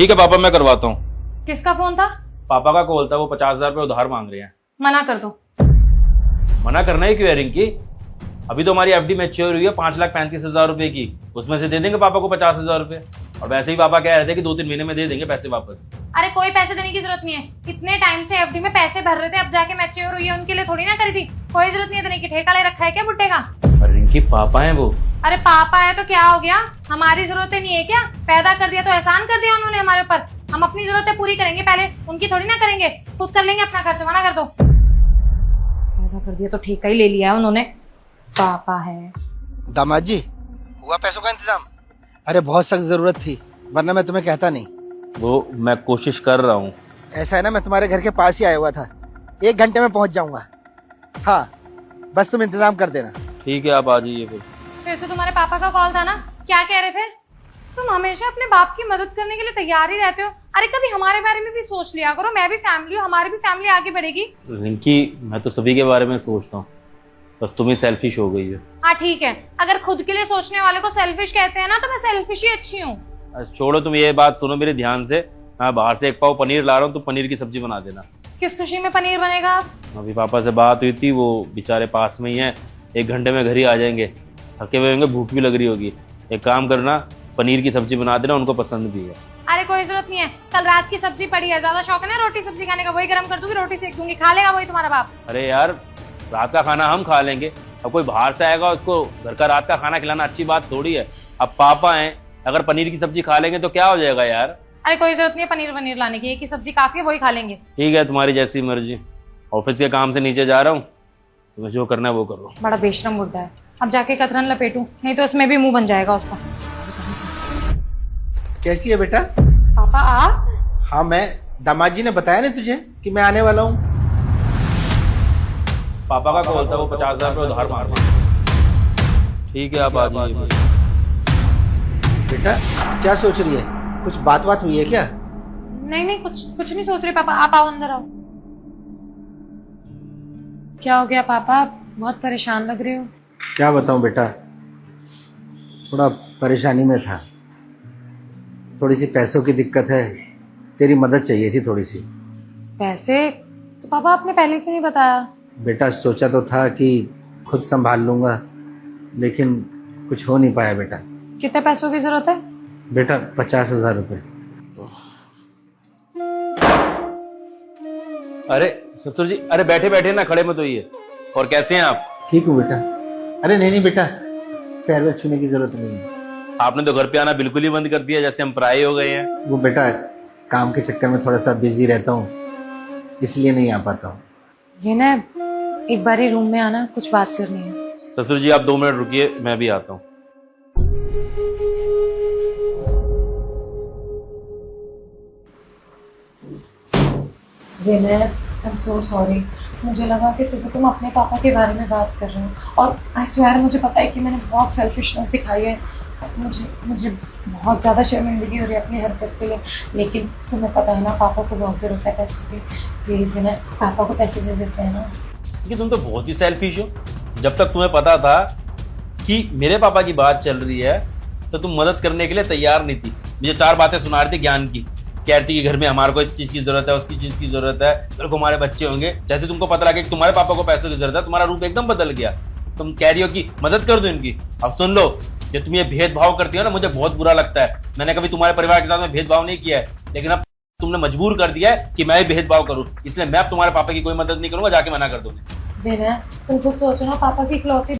ठीक है पापा, मैं करवाता हूँ। किसका फोन था? पापा का कॉल था, वो 50,000 रुपये उधार मांग रहे हैं। मना कर दो। मना करना ही क्यों है रिंकी? अभी तो हमारी एफडी मैच्योर हुई है 5,35,000 रुपए की, उसमें से दे देंगे पापा को 50,000 रुपए। और वैसे ही पापा कह रहे थे कि 2-3 महीने में दे देंगे पैसे वापस। अरे कोई पैसे देने की जरूरत नहीं है, इतने टाइम से एफडी में पैसे भर रहे थे, अब जाके मैच्योर हुई है, उनके लिए थोड़ी ना करी थी। कोई जरूरत नहीं है देने की। ठेका ले रखा है क्या बुड्ढे का? और रिंकी पापा हैं वो। अरे पापा है तो क्या हो गया? हमारी जरूरतें नहीं है क्या? पैदा कर दिया तो एहसान कर दिया उन्होंने हमारे ऊपर। हम अपनी जरूरतें पूरी करेंगे पहले, उनकी थोड़ी ना करेंगे। खुद कर लेंगे अपना खर्च, मना कर दो। पैदा कर दिया तो ठेका ही ले लिया है उन्होंने। पापा है। दामाद जी, हुआ पैसों का इंतजाम? अरे बहुत सख्त जरूरत थी, वरना मैं तुम्हें कहता नहीं। वो मैं कोशिश कर रहा हूँ। ऐसा है ना, मैं तुम्हारे घर के पास ही आया हुआ था, 1 घंटे में पहुंच जाऊंगा। हाँ, बस तुम इंतजाम कर देना। ठीक है, आप आ जाइए फिर। फिर से तुम्हारे पापा का कॉल था ना? क्या कह रहे थे? तुम हमेशा अपने बाप की मदद करने के लिए तैयार ही रहते हो। अरे कभी हमारे बारे में भी सोच लिया करो। मैं भी फैमिली हूँ, हमारी भी फैमिली आगे बढ़ेगी। रिंकी, मैं तो सभी के बारे में सोचता हूँ, बस तुम ही सेल्फिश हो गई है। हाँ ठीक है, अगर खुद के लिए सोचने वाले को सेल्फिश कहते हैं ना, तो मैं सेल्फिश ही अच्छी हूँ। छोड़ो, तुम ये बात सुनो मेरे ध्यान से। मैं बाहर से 1 पाव पनीर ला रहा हूँ, तुम पनीर की सब्जी बना देना। किस खुशी में पनीर बनेगा? अभी पापा से बात हुई थी, वो बेचारे पास में ही हैं, 1 घंटे में घर ही आ जाएंगे। थके हुए होंगे, भूख भी लग रही होगी। एक काम करना, पनीर की सब्जी बना देना, उनको पसंद भी है। अरे कोई जरूरत नहीं है, कल रात की सब्जी पड़ी है। ज्यादा शौक है ना रोटी सब्जी खाने का? वही गर्म कर दूंगी, रोटी सेक दूंगी, खा लेगा वही तुम्हारा बाप। अरे यार, रात का खाना हम खा लेंगे, अब कोई बाहर से आएगा उसको घर का रात का खाना खिलाना अच्छी बात थोड़ी है। अब पापा हैं, अगर पनीर की सब्जी खा लेंगे तो क्या हो जाएगा यार? अरे कोई जरूरत नहीं है पनीर लाने की, एक ही सब्जी काफी है, वही खा लेंगे। ठीक है, तुम्हारी जैसी मर्जी। ऑफिस के काम से नीचे जा रहा हूँ, तुम्हें जो करना है वो करो। बड़ा बेशरम बुड्ढा है। अब जाके कतरन लपेटूं, नहीं तो इसमें भी मुंह बन जाएगा उसका। कैसी है बेटा? पापा आप? हाँ, मैं दामाद जी ने बताया ना तुझे कि मैं आने वाला हूँ। पापा का कॉल था, वो 50,000 रुपये उधार मांग रहे हैं। ठीक है, आप आ जाइए। बेटा क्या सोच रही है? कुछ बात हुई है क्या? नहीं कुछ नहीं सोच रहे पापा। आप आओ, अंदर आओ। क्या हो गया पापा? बहुत परेशान लग रहे हो। क्या बताऊं बेटा, थोड़ा परेशानी में था, थोड़ी सी पैसों की दिक्कत है, तेरी मदद चाहिए थी थोड़ी सी। पैसे? तो पापा आपने पहले क्यों नहीं बताया? बेटा सोचा तो था कि खुद संभाल लूंगा, लेकिन कुछ हो नहीं पाया बेटा। कितने पैसों की जरूरत है? बेटा 50,000 रुपये। अरे ससुर जी, अरे बैठे बैठे ना, खड़े मत होइए। और कैसे हैं आप? ठीक हूँ बेटा। अरे नहीं बेटा, पैर वैर छूने की जरूरत नहीं है। आपने तो घर पे आना बिल्कुल ही बंद कर दिया, जैसे हम पराये हो गए हैं। वो बेटा काम के चक्कर में थोड़ा सा बिजी रहता हूँ, इसलिए नहीं आ पाता हूँ। ये ना, एक बार ही रूम में आना, कुछ बात करनी है। ससुर जी आप 2 मिनट रुकिए, मैं भी आता हूँ। विनय, आई एम सो सॉरी। मुझे लगा कि सिर्फ तुम अपने पापा के बारे में बात कर रहे हो, और आई स्वेयर मुझे पता है कि मैंने बहुत सेल्फिशनेस दिखाई है। मुझे बहुत ज़्यादा शर्मिंदगी हो रही है अपनी हरकत के लिए, लेकिन तुम्हें पता है ना पापा को बहुत ज़रूरत है पैसों की। प्लीज़ विनय, पापा को पैसे दे देते हैं ना। कि तुम तो बहुत ही सेल्फिश हो। जब तक तुम्हें पता था कि मेरे पापा की बात चल रही है तो तुम मदद करने के लिए तैयार नहीं थी। मुझे 4 बातें सुना रही थी ज्ञान की, कह रही थी कि घर में हमारे को इस चीज की जरूरत है, उसकी चीज की जरूरत है, कल को हमारे बच्चे होंगे। जैसे तुमको पता लगा कि तुम्हारे पापा को पैसों की जरूरत है, तुम्हारा रूप एकदम बदल गया। तुम कह रही हो कि मदद कर दो इनकी। अब सुन लो, जो तुम ये भेदभाव करती हो ना, मुझे बहुत बुरा लगता है। मैंने कभी तुम्हारे परिवार के साथ में भेदभाव नहीं किया है, लेकिन अब तुमने मजबूर कर दिया है कि मैं भी भेदभाव करूं, इसलिए मैं अब तुम्हारे पापा की कोई मदद नहीं करूंगा। जाके मना कर दो। विनय, तुम खुद सोचो ना, पापा की इकलौती